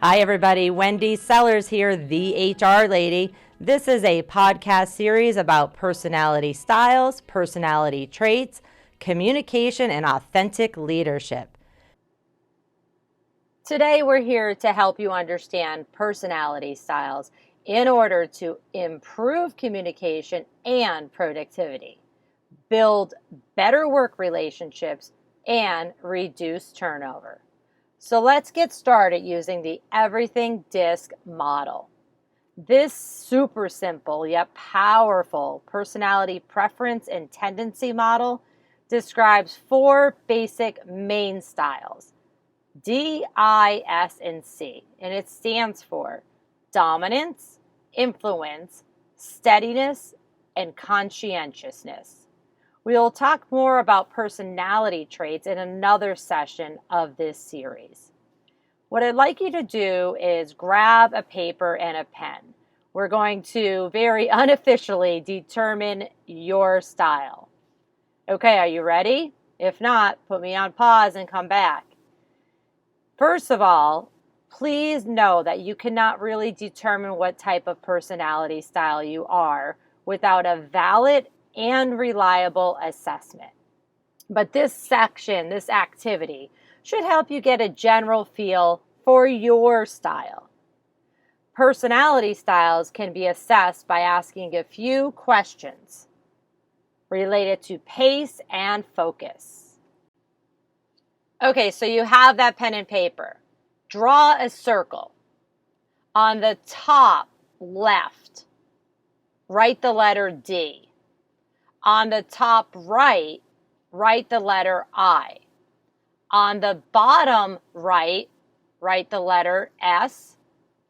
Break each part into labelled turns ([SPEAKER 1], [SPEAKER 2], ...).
[SPEAKER 1] Hi, everybody. Wendy Sellers here, the HR lady. This is a podcast series about personality styles, personality traits, communication, and authentic leadership. Today, we're here to help you understand personality styles in order to improve communication and productivity, build better work relationships, and reduce turnover. So let's get started using the everything DISC model. This super simple yet powerful personality preference and tendency model describes four basic main styles: D, I, S, and C, and it stands for dominance, influence, steadiness, and conscientiousness. We'll talk more about personality traits in another session of this series. What I'd like you to do is grab a paper and a pen. We're going to very unofficially determine your style. Okay, are you ready? If not, put me on pause and come back. First of all, please know that you cannot really determine what type of personality style you are without a valid and reliable assessment. But this section, this activity, should help you get a general feel for your style. Personality styles can be assessed by asking a few questions related to pace and focus. Okay, so you have that pen and paper. Draw a circle. On the top left, write the letter D. On the top right, write the letter I. On the bottom right, write the letter S.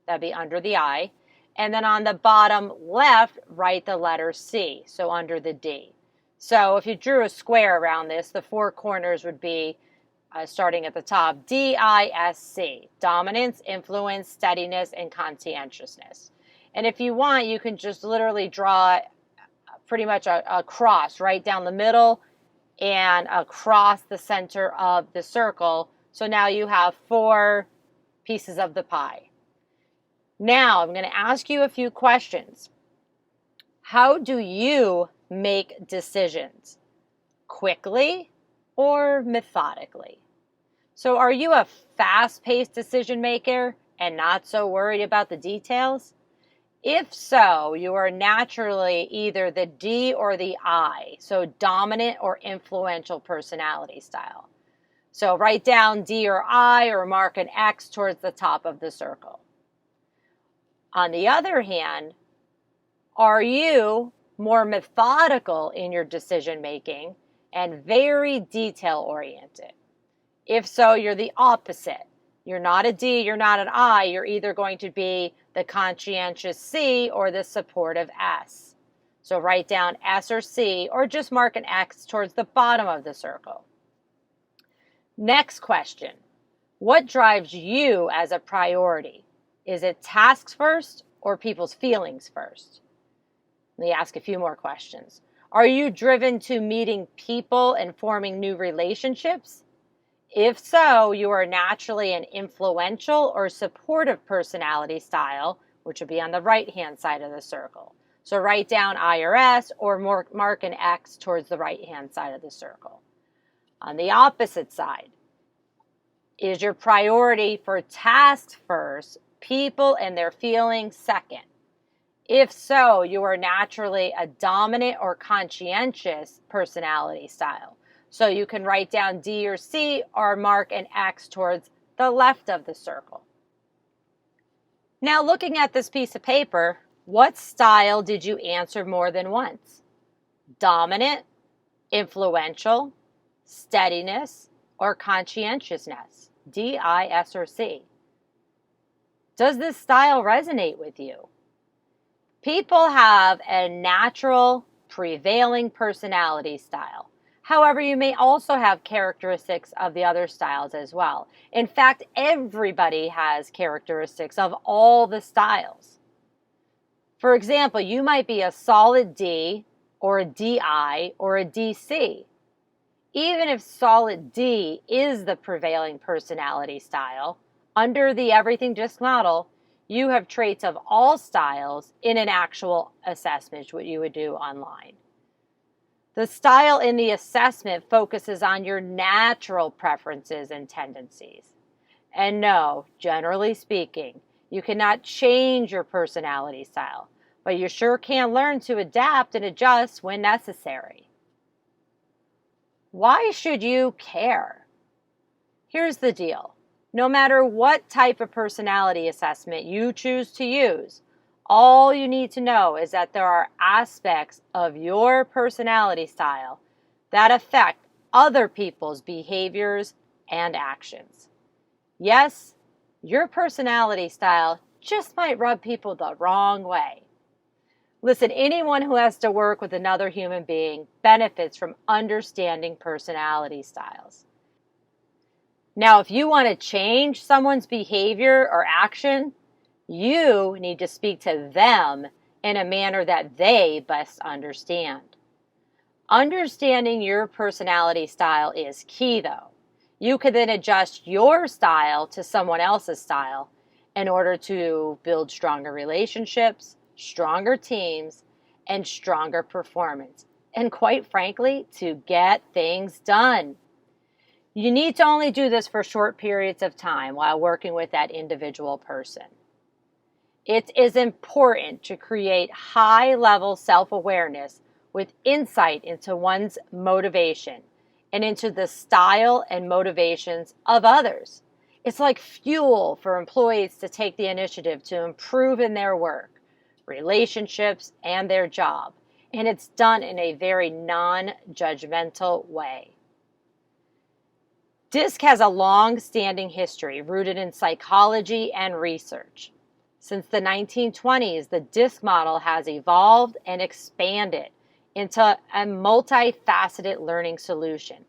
[SPEAKER 1] That'd be under the I. And then on the bottom left, write the letter C, so under the D. So if you drew a square around this, the four corners would be, starting at the top, D-I-S-C, dominance, influence, steadiness, and conscientiousness. And if you want, you can just literally draw pretty much a cross right down the middle and across the center of the circle. So now you have four pieces of the pie. Now I'm going to ask you a few questions. How do you make decisions? Quickly or methodically? So are you a fast-paced decision maker and not so worried about the details? If so, you are naturally either the D or the I, so dominant or influential personality style. So write down D or I or mark an X towards the top of the circle. On the other hand, are you more methodical in your decision making and very detail oriented? If so, you're the opposite. You're not a D, you're not an I, you're either going to be the conscientious C or the supportive S. So write down S or C, or just mark an X towards the bottom of the circle. Next question. What drives you as a priority? Is it tasks first or people's feelings first? Let me ask a few more questions. Are you driven to meeting people and forming new relationships? If so, you are naturally an influential or supportive personality style, which would be on the right-hand side of the circle. So write down I or S or mark an X towards the right-hand side of the circle. On the opposite side, is your priority for tasks first, people and their feelings second? If so, you are naturally a dominant or conscientious personality style. So you can write down D or C or mark an X towards the left of the circle. Now looking at this piece of paper, what style did you answer more than once? Dominant, influential, steadiness, or conscientiousness? D, I, S, or C? Does this style resonate with you? People have a natural, prevailing personality style. However, you may also have characteristics of the other styles as well. In fact, everybody has characteristics of all the styles. For example, you might be a solid D or a DI or a DC. Even if solid D is the prevailing personality style, Under the everything disc model, you have traits of all styles in an actual assessment, what you would do online. The style in the assessment focuses on your natural preferences and tendencies. And no, generally speaking, you cannot change your personality style, but you sure can learn to adapt and adjust when necessary. Why should you care? Here's the deal. No matter what type of personality assessment you choose to use, all you need to know is that there are aspects of your personality style that affect other people's behaviors and actions. Yes, your personality style just might rub people the wrong way. Listen, anyone who has to work with another human being benefits from understanding personality styles. Now, if you want to change someone's behavior or action, you need to speak to them in a manner that they best understand. Understanding your personality style is key, though. You can then adjust your style to someone else's style in order to build stronger relationships, stronger teams, and stronger performance. And quite frankly, to get things done. You need to only do this for short periods of time while working with that individual person. It is important to create high-level self-awareness with insight into one's motivation and into the style and motivations of others. It's like fuel for employees to take the initiative to improve in their work, relationships, and their job. And it's done in a very non-judgmental way. DISC has a long-standing history rooted in psychology and research. Since the 1920s, the DISC model has evolved and expanded into a multifaceted learning solution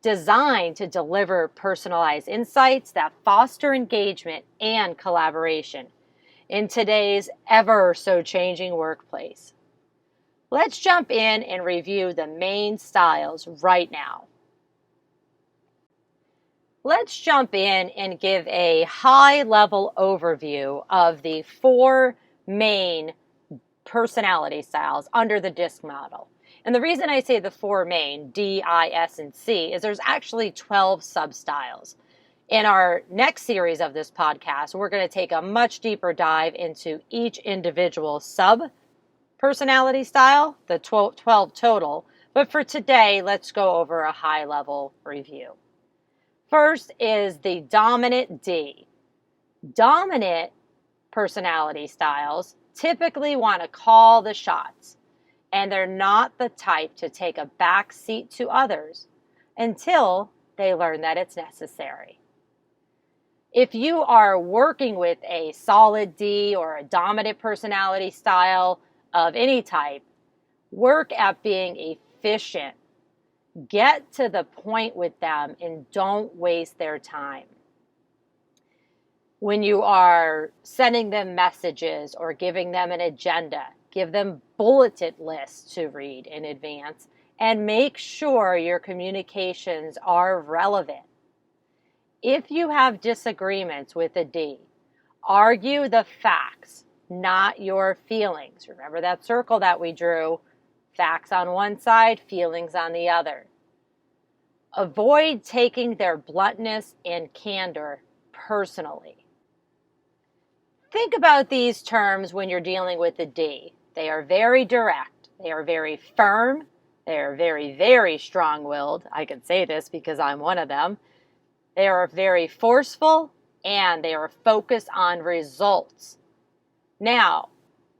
[SPEAKER 1] designed to deliver personalized insights that foster engagement and collaboration in today's ever-so-changing workplace. Let's jump in and review the main styles right now. Let's jump in and give a high-level overview of the 4 main personality styles under the DISC model. And the reason I say the 4 main, D, I, S, and C, is there's actually 12 sub-styles. In our next series of this podcast, we're going to take a much deeper dive into each individual sub-personality style, the 12 total. But for today, let's go over a high-level review. First is the dominant D. Dominant personality styles typically want to call the shots, and they're not the type to take a back seat to others until they learn that it's necessary. If you are working with a solid D or a dominant personality style of any type, work at being efficient. Get to the point with them and don't waste their time. When you are sending them messages or giving them an agenda, give them bulleted lists to read in advance and make sure your communications are relevant. If you have disagreements with a D, argue the facts, not your feelings. Remember that circle that we drew? Facts on one side, feelings on the other. Avoid taking their bluntness and candor personally. Think about these terms when you're dealing with a D. They are very direct. They are very firm. They are very, very strong-willed. I can say this because I'm one of them. They are very forceful, and they are focused on results. Now,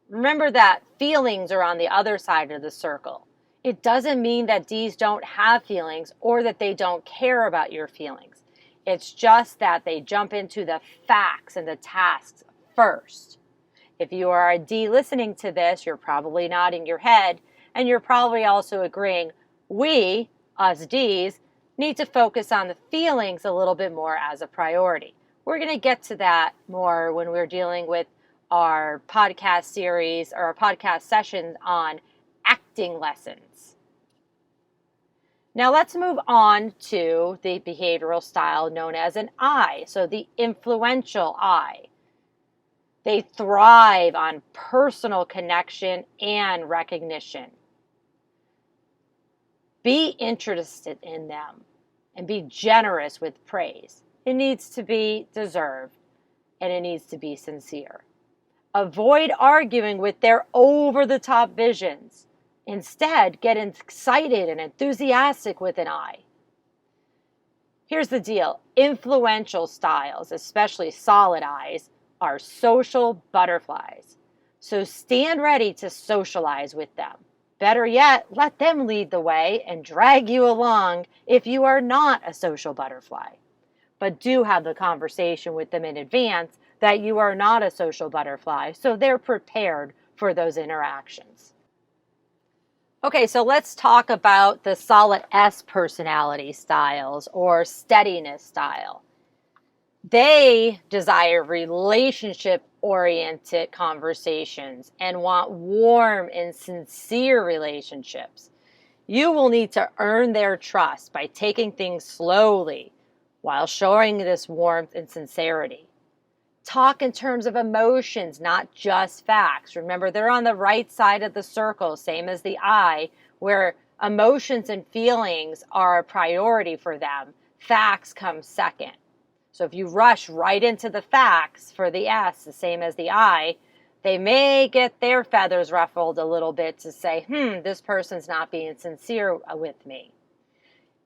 [SPEAKER 1] remember that feelings are on the other side of the circle. It doesn't mean that D's don't have feelings or that they don't care about your feelings. It's just that they jump into the facts and the tasks first. If you are a D listening to this, you're probably nodding your head, and you're probably also agreeing we, us Ds, need to focus on the feelings a little bit more as a priority. We're going to get to that more when we're dealing with our podcast series or our podcast sessions on acting lessons. Now let's move on to the behavioral style known as an I, so the influential I. They thrive on personal connection and recognition. Be interested in them and be generous with praise. It needs to be deserved and it needs to be sincere. Avoid arguing with their over-the-top visions. Instead, get excited and enthusiastic with an I. Here's the deal. Influential styles, especially solid I's, are social butterflies. So stand ready to socialize with them. Better yet, let them lead the way and drag you along if you are not a social butterfly. But do have the conversation with them in advance that you are not a social butterfly, so they're prepared for those interactions. Okay, so let's talk about the solid S personality styles or steadiness style. They desire relationship-oriented conversations and want warm and sincere relationships. You will need to earn their trust by taking things slowly while showing this warmth and sincerity. Talk in terms of emotions, not just facts. Remember, they're on the right side of the circle, same as the I, where emotions and feelings are a priority for them. Facts come second. So if you rush right into the facts for the S, the same as the I, they may get their feathers ruffled a little bit to say, this person's not being sincere with me.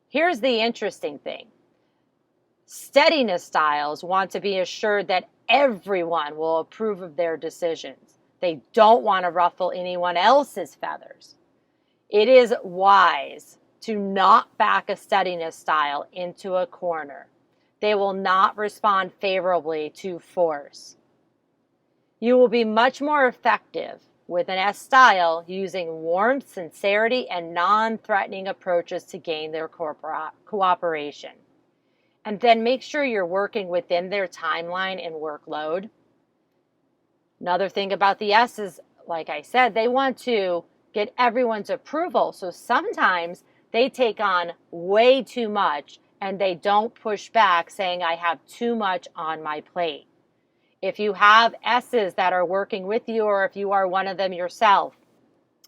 [SPEAKER 1] Here's the interesting thing. Steadiness styles want to be assured that everyone will approve of their decisions. They don't want to ruffle anyone else's feathers. It is wise to not back a steadiness style into a corner. They will not respond favorably to force. You will be much more effective with an S style using warmth, sincerity, and non-threatening approaches to gain their cooperation. And then make sure you're working within their timeline and workload. Another thing about the S is, like I said, they want to get everyone's approval. So sometimes they take on way too much and they don't push back saying, I have too much on my plate. If you have S's that are working with you, or if you are one of them yourself,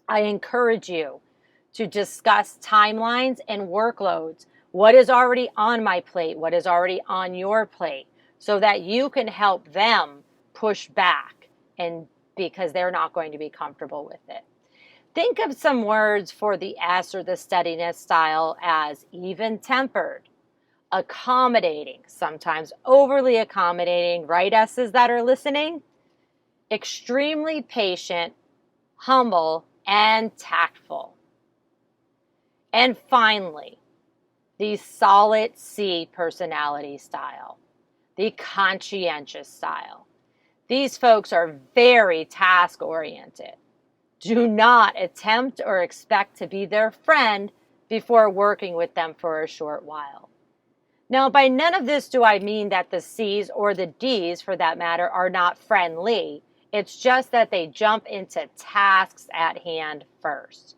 [SPEAKER 1] I encourage you to discuss timelines and workloads. What is already on my plate? What is already on your plate? So that you can help them push back, and because they're not going to be comfortable with it. Think of some words for the S or the steadiness style as even-tempered, accommodating, sometimes overly accommodating, right, S's that are listening? Extremely patient, humble, and tactful. And finally, the solid C personality style, the conscientious style. These folks are very task-oriented. Do not attempt or expect to be their friend before working with them for a short while. Now, by none of this do I mean that the C's or the D's, for that matter, are not friendly. It's just that they jump into tasks at hand first.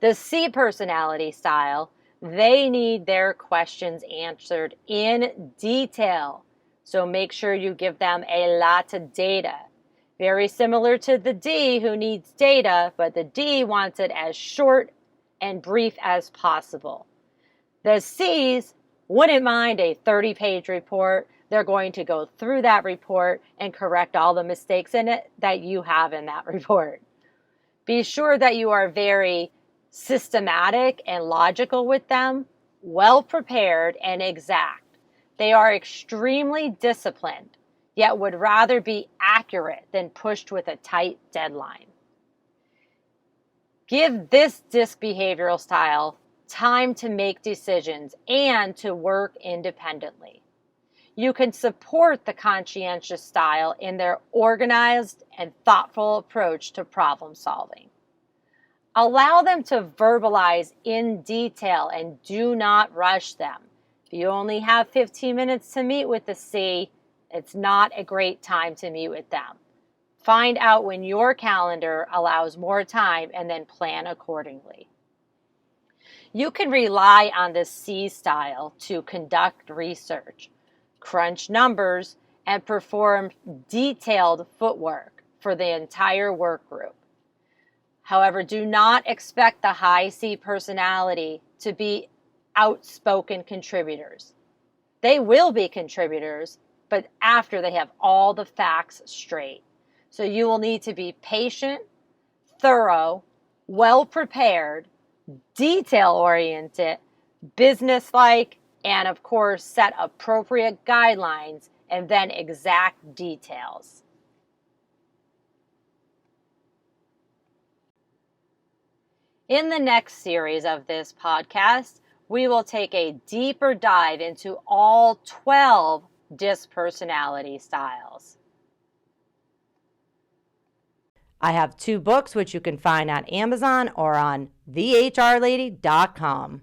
[SPEAKER 1] The C personality style, they need their questions answered in detail. So make sure you give them a lot of data. Very similar to the D, who needs data, but the D wants it as short and brief as possible. The C's wouldn't mind a 30-page report. They're going to go through that report and correct all the mistakes in it that you have in that report. Be sure that you are very systematic and logical with them, well prepared and exact. They are extremely disciplined, yet would rather be accurate than pushed with a tight deadline. Give this DISC behavioral style time to make decisions and to work independently. You can support the conscientious style in their organized and thoughtful approach to problem solving. Allow them to verbalize in detail and do not rush them. If you only have 15 minutes to meet with the C, it's not a great time to meet with them. Find out when your calendar allows more time and then plan accordingly. You can rely on the C style to conduct research, crunch numbers, and perform detailed footwork for the entire work group. However, do not expect the high C personality to be outspoken contributors. They will be contributors, but after they have all the facts straight. So you will need to be patient, thorough, well prepared, detail oriented, businesslike, and of course set appropriate guidelines and then exact details. In the next series of this podcast, we will take a deeper dive into all 12 DISC personality styles. I have 2 books which you can find on Amazon or on thehrlady.com.